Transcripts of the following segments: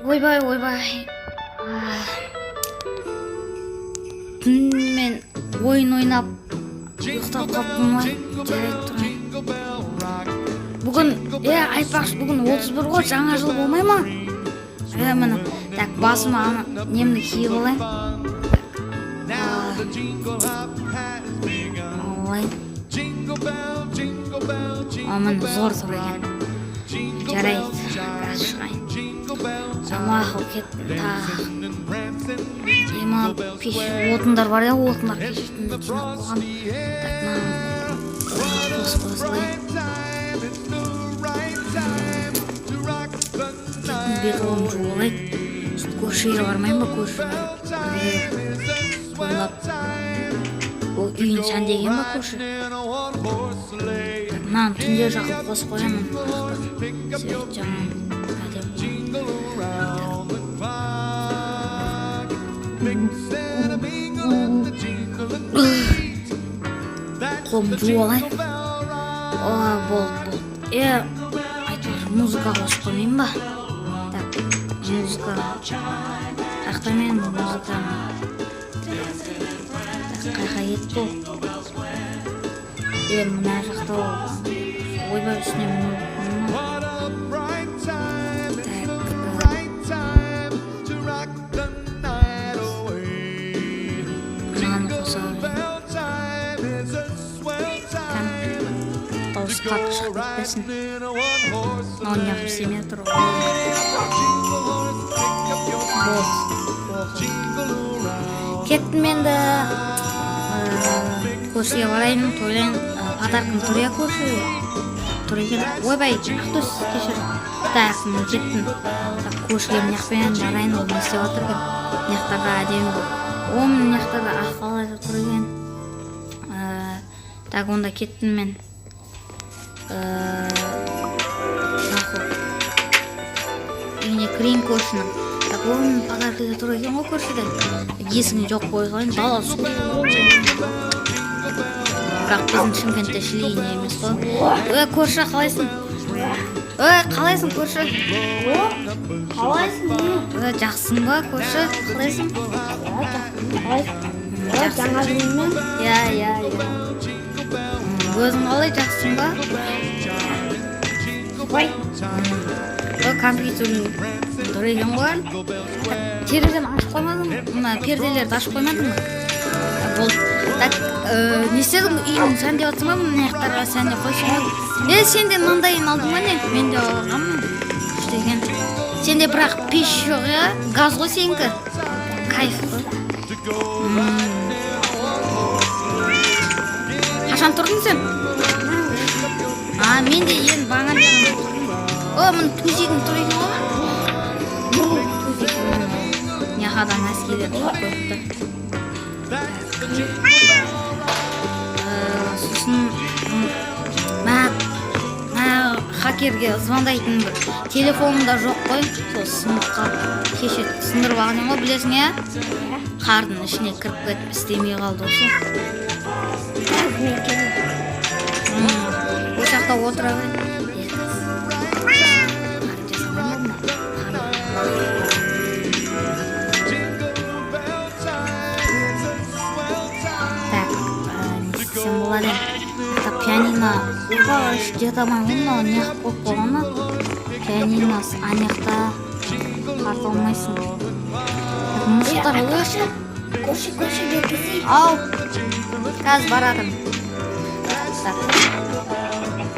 Ойбай. Түнімен ойын ойнап ұйықтап қалыппын ғой. Жарайды тұрайын. Бүгін, айтпақшы, бүгін 31 ғой, жаңа жыл болмай ма? Міне, так, басыма немді киіп алайын. Алайын. Міне, зор тұр екен. Жарайды, біраз шығайын. Мақұл кеттім, тағы. Демалып, пеш отындар бар я, отындар пешетінде жинап қойған. Так, қосылайын. Бетім жуылайды. Көршіге бармайын ба, көрші? Ойлап. Ол үйін сәндеген ба, көрші? Мынаны түнде жақып қосып қоямын. Себет жаңын әдем. Қолым жуылайын. Болды. Айтпақшы, музыка қосып қоймайын ба? Музыка. Тақтамен музыканы. Қайқа кетті ол. Мына жақта ол. Ойбай үстіне мұны. Мынаны қоса алайын. Дауыс қатты шығып кетпесін. Мынау неғып семе тұр. Кеттім енді көршіге барайын, тойлайын. Подаркым тұр я көрші. Тұр екен. Ойбай, Ақтөс, кешір. Так, мен кеттім. Көршіге мынаяқпен барайын, ол не істеп отыр екен. Мынаяқтарға әдемі бұл. Мынаяқтарға аққалай тұр екен. Так, онда кеттім мен. Үйіне кірейін көршінің. Так, оның подаркіде тұр екен ғой көршіде. Есіңі жоқ қойғылайын, дала су. Бірақ біздің Шымкентте шілейіне емес қой. Көрші, қалайсың? Қалайсың көрші? Қалайсың? Жақсың ба көрші? Қалайсың? Жаңа жылмен? Я. Өзің қалай, жақсың ба? Ой. Компьютерін тұр екен ғой. Терезені ашып қоймадың? Мына перделерді ашып қоймадың ба? Болды. Так, не істедің? Үйің сәнде отсың ба? Мына аяқтарға сәнде қойсын ғой. Сен де маңдайын алдың ба не? Мен де алғанмын. Үштеген. Сенде бірақ пеш жоқ я? Газ ғой сенікі? Кайф қой. Қашан тұрдың сен? Мен де ең баңа жағын тұрдым. Мұны төсегің тұр екен ғой? Неғадан әскелер тұр көпті. Сосын хакерге звондайтын бір телефонында жоқ қой. Сол сынып қалып кеше сындырып алған ғой, білесің я? Қардың ішіне кіріп кетіп істемей қалды осы. Ол жақта отыра бер. Сен болады. Пианино жете алмаймын, неғып қойып қойғаны. Пианиносы анаяқта қарта алмайсың. Мұжықтар өші. Көрші бергізей. Ау, қазір барадым.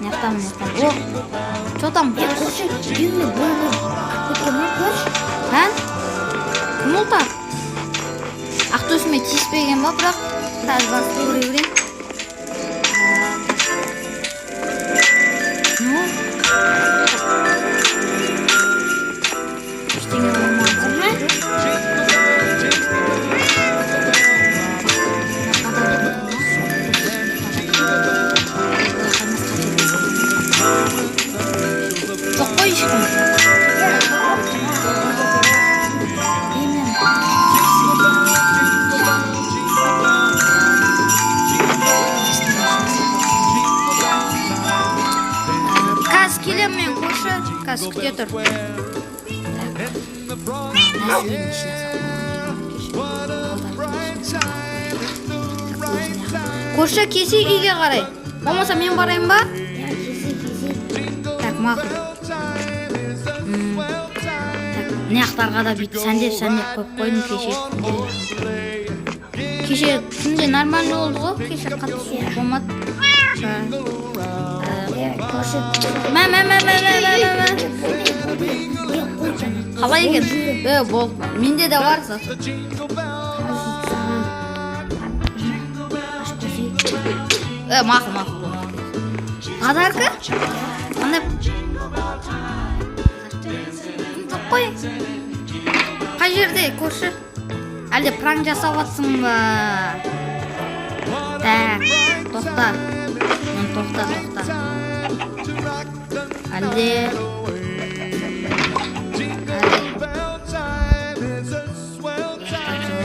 Неқтам. О, чотам көрші. Үйіне бөлі. Көтірме көрші. Кім ұлтар? Ақтөсіме тиіспеген ба, бірақ қазір басып көрейін. Жоқ қой ешкім. Қазір келем мен көрші. Қазір күте тұр. Нәсілдің ішіне көрші кесе үйге қарай. Болмаса мен барайын ба? Так, мақұл. Неқтарға да бүйт сәндеп қойып қойдым кеше. Кеше түнде нормально болды ғой, кеше қатты суық болмады. Қалай екен? Болды. Менде де бар зат. Мақұл. Подарка? Қандай? Қой. Қай жерде көрші? Әлде пранк жасап жатсың ба? Так, тоқта. Тоқта. Әлде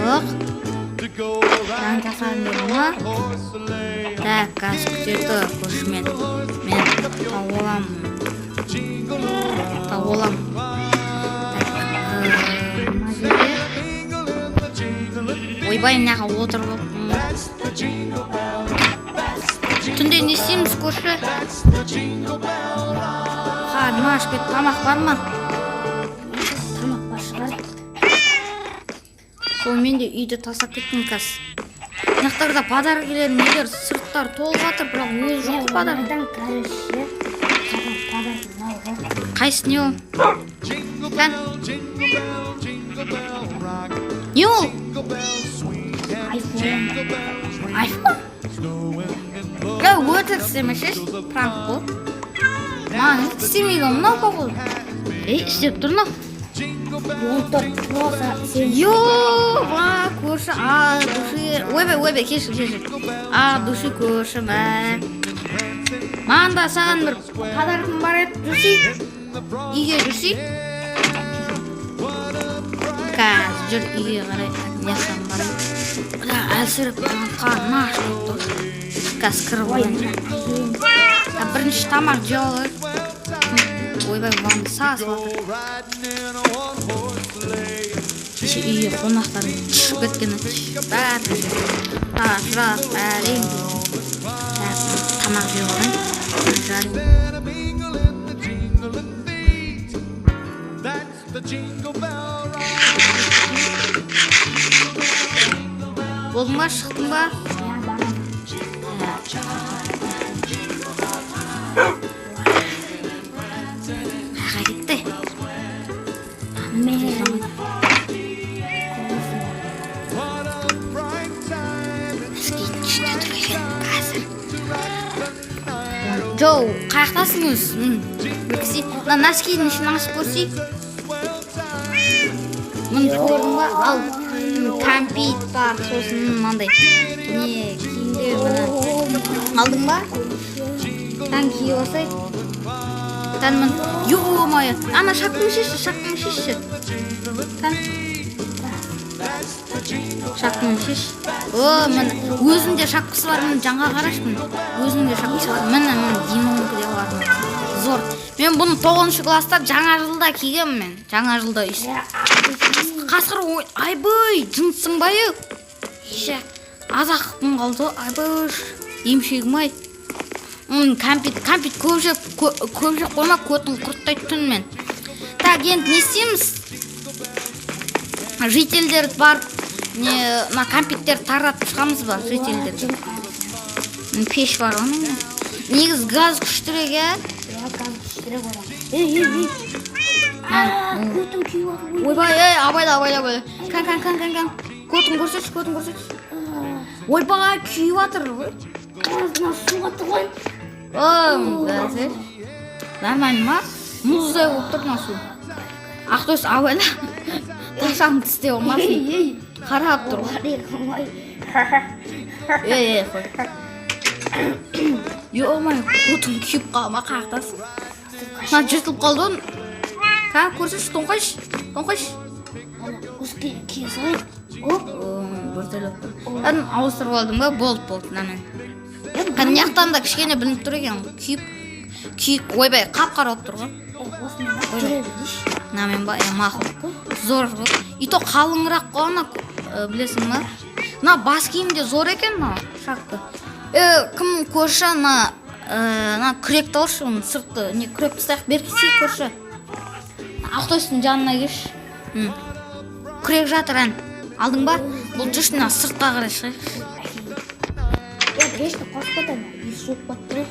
жоқ. Пранк жасадың ба? Так, қазір күтеді көршімен. Мен тауылам. Ойбай, мынаға отырып түнде не істейміз көрші? Қарным ашып кетті, тамақ бар ма? Тамақ бар шығар. Сол мен де үйді тастап кеттім қазір. Мынақтарда подаркілер нелер сырттар толып жатыр, бірақ өзі жоқ подарок. Қайсы не ол? Кән? Не ол? Айфон? Өтір істемешеш, пранк бол. Маған істемейді, мынау қоғыл. Істеп тұр мынау. Йо-ба, көрші, души. Ойбай, кешір. Души көрші, маған да саған бір подаркым бар еді, жүрсей. Үйге жүрсей. Қазір жүр үйге қарай. Несам бар еді. Әлсіріп қарны ашып тұр. Қазір кіріп ойын. Бірінші тамақ жауыр. Ойбай, ванды сасып атыр. Кеше үйге қонақтарын түшіп кеткені бәрі. Жырақ, әлем. Тамақ жауырын. Болдың ба, шықтың ба? Қаға кетті. Жоу, қаяқтасың өз? Өксей, наскейдің ішін ашып көрсей. Мұны көрдің ба? Ал, кәмпит бар, сосын маңдай. Не, киімдер мұны. Алдың ба? Тан кие осай. Тан мұн, йо-май. Ана шақтың шешші. Тан. Шақтың шеш. Мұн, өзінде шаққысы бар, мұн жаңға қарашмын. Өзінде шаққысы бар. Мұны Димонғы де бар. Зор. Мен бұны 9-шы класста жаңа жылда киген мен. Жаңа жылда үйсі. Қасқыр ой, айбай, жынсың бай өк. Азақпын қалды, айбай, емшегім ай. Кәмпит көп жеп қойма, көтін құрттай түн мен. Так, енді не істейміз? Жителдер бар, кәмпиттер таратып шығамыз ба, жителдер. Пеш бар оның. Негіз газ күштірек, газ күштірек бар. Көтін күйіп атыр. Ойбай, абайда. Кән. Көтін көрсетші. Ойбай, күйіп атыр. Азына су қатты қой. Бәсер. Нормально ма? Мұздай болып тұр ма су? Ақтөс, абайда. Ташаң тісте олмасын. Қарап тұр. Қой. Йо-май, көтін күйіп қалма қақтасың. Жыртылып қалды оның. Көрсетші, тоңқайш. Көзге кие салайын. Біртіліп. Әдің ауыстырып алдым ба, болды, намен. Қанияқтан да кішкене білініп тұр екен. Күйіп, ойбай, қап-қара болып тұр ғой. мен ба мақұл зор и то қалыңырақ қой ана білесің ба мына бас киім де зор екен мына шапка кім көрші ана күректі алшы оның сыртты не күрек тастайық бер кетсейік көрші ақтөстің жанына келші күрек жатыр алдың ба бұл жүрші мына сыртқа қарай шығайықшы Грешті қосқадан суық баттыр.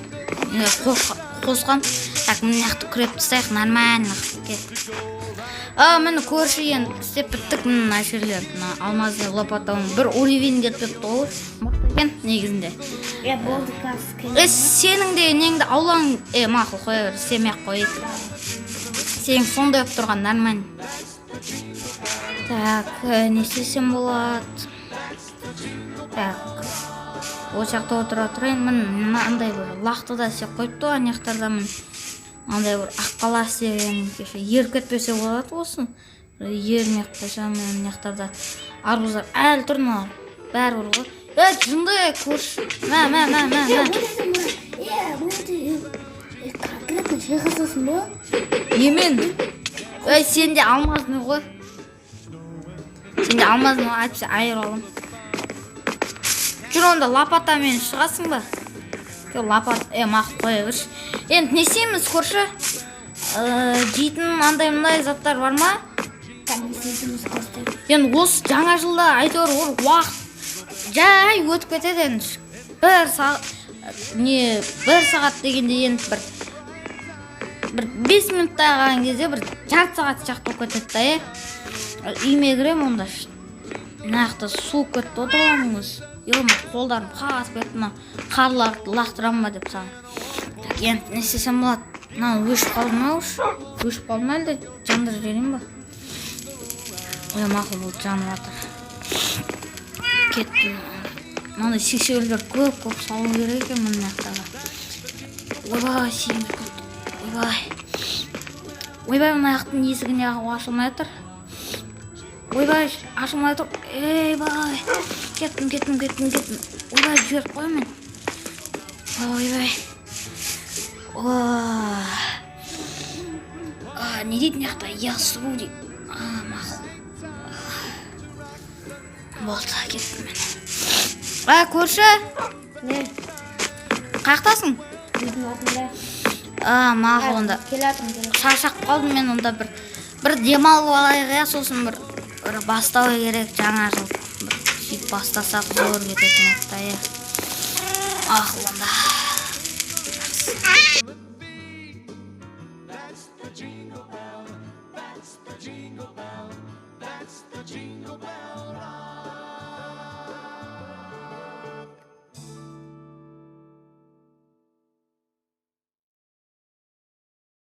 қосқан так мына жақты күреп тастайық нормально міне көрші енді істеп біттік мына жерлерді мына алмазды лопатауын бір уровеньге кетіпті ғой мықты екен негізінде Болды қазір. сенің де неңді аулаң мақұл қоя бер істемей-ақ қояйық сен сондай болып тұрған нормально так не істесем болады так ол жақта отыра тұрайын міне андай бір лақты да істеп қойыпты ана жақтарда міне андай бір аққала істеген кеше еріп кетпесе болады осы ермей қойсам мына жақтарда арбуздар әлі тұр мына бәрібір ғой жынды көрші мә Конкретно şey қасасын ба? немен сен де алмадың ғой айтпаса айыр алам жүр онда лопатамен шығасың ба лопат мақұл қоя берші енді не істейміз көрші жейтін андай мындай заттар бар ма енді осы жаңа жылда әйтеуір уақыт жай өтіп кетеді енді бір сағат дегенде енді бір 5 минутта қалған кезде бір жарты сағат сияқты болып кетеді да үйіме кірем онда мына жақта суып кетті отырғаным өзі қолдарым қағасып кетті мына қарларды лақтырамын ба деп саған енді не істесем болады мынау өшіп қалды ма өшіп қалды ма әлде жандырып жіберейін ба мақұл болды жанып жатыр кетті мынандай сексеуілдер көп салу керек екен мына жақтаға ойбай сүйініп кетті ойбай мына жақтың есігі неғып ашылмай жатыр ойбай ашылмай тұр ойбай кеттім ойбай жіберіп қой мен ойбай не дейді мына жақта ясыру дейді мақұл болды кеттім мен көрші Не? қаяқтасың Үйдің атында. мақұл онда Келатым. шаршап қалдым мен онда бір демалып алайық сосын бір бастау керек жаңа жыл сөйтіп бастасақ зор кететін еді мақұл онда Jingle bell, that's the jingle bell, that's the jingle bell.